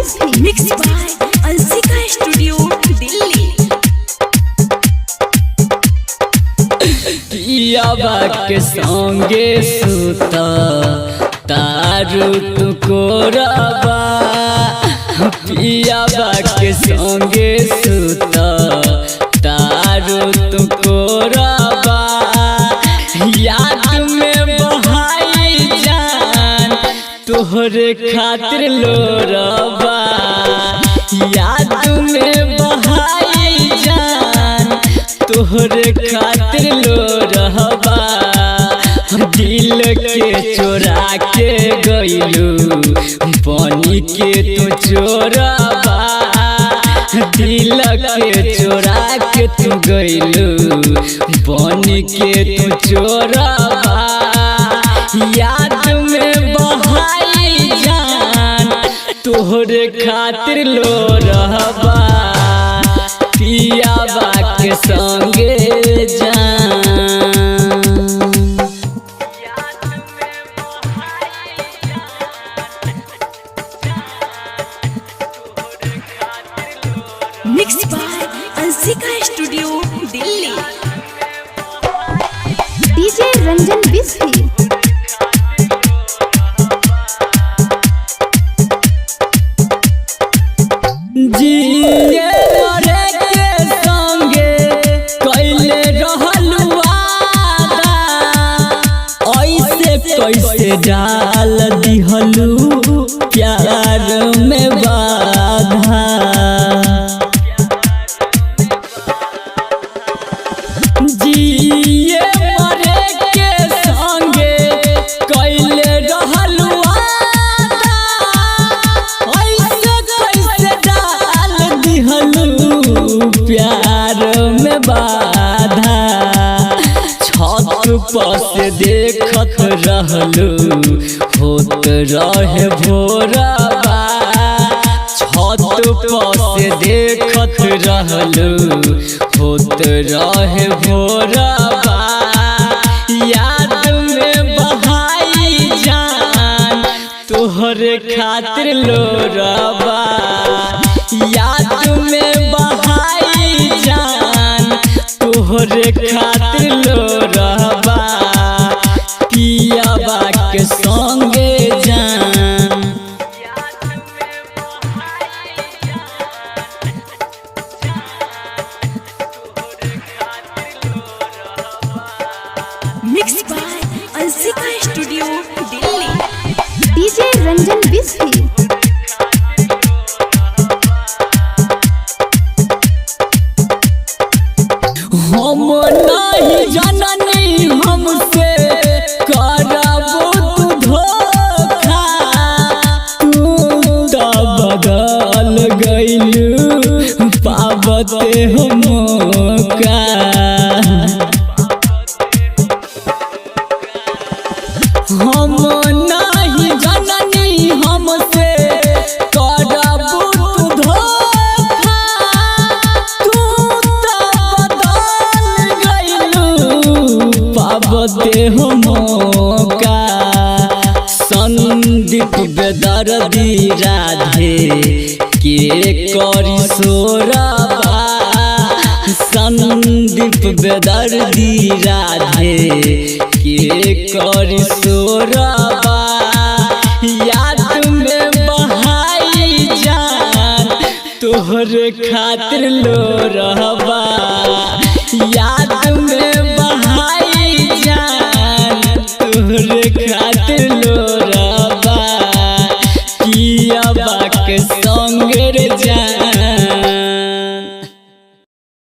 Bisfi mix by Anshika studio Delhi. पियाबा के संगे सुता तारू तुको रबा, पियाबा के संगे सुता तारू तुको रबा, याद में बहाई जान तोहरे खातिर लो रबा, याद में बहाई जान तोहरे खातिर लो रहबा, दिल के चोरा के गइलू बनी के तू चोरबा, दिल के चोरा के तू गइलू बनी के तू चोरबा, याद में बहाई जान तोहरे खातिर लो रहबा, पियाबा के संगे जान। Mix by Anshika studio Delhi. DJ Ranjan Bisfi जिए मरे के संगे कैले रहलू वादा, ऐसे कैसे डाल दिहलू प्यार में बाधा, जिए मरे के संगे कैले रहलू वादा, ऐसे कैसे डाल दिहलू प्यार में बाधा, छत पर से देखत रहलू होत रहे भोरबा, छत पर से देखत रहलू होत रहे भोरबा, याद में बहाई जान तोहरे खातिर लो रबा, याद में बहाई जान तोहरे खातिर लो रबा, पियाबा के संगे जान। Mix by Anshika studio Delhi. DJ Ranjan Bisfi हम नहीं जननी हमसे करबू तू धोखा, तू तो बदल गइलू पावते हो मौका, हम नहीं जननी हमसे करबू तू धोखा, तू तो बदल गइलू पावते हो मौका, संदीप बेदर्दी राधे के करी सोरबा, संदीप बेदर्दी राधे के करी सोरबा, याद में बहाई जान तोहरे खातिर लो रहबा, याद में बहाई जान तोहरे खातिर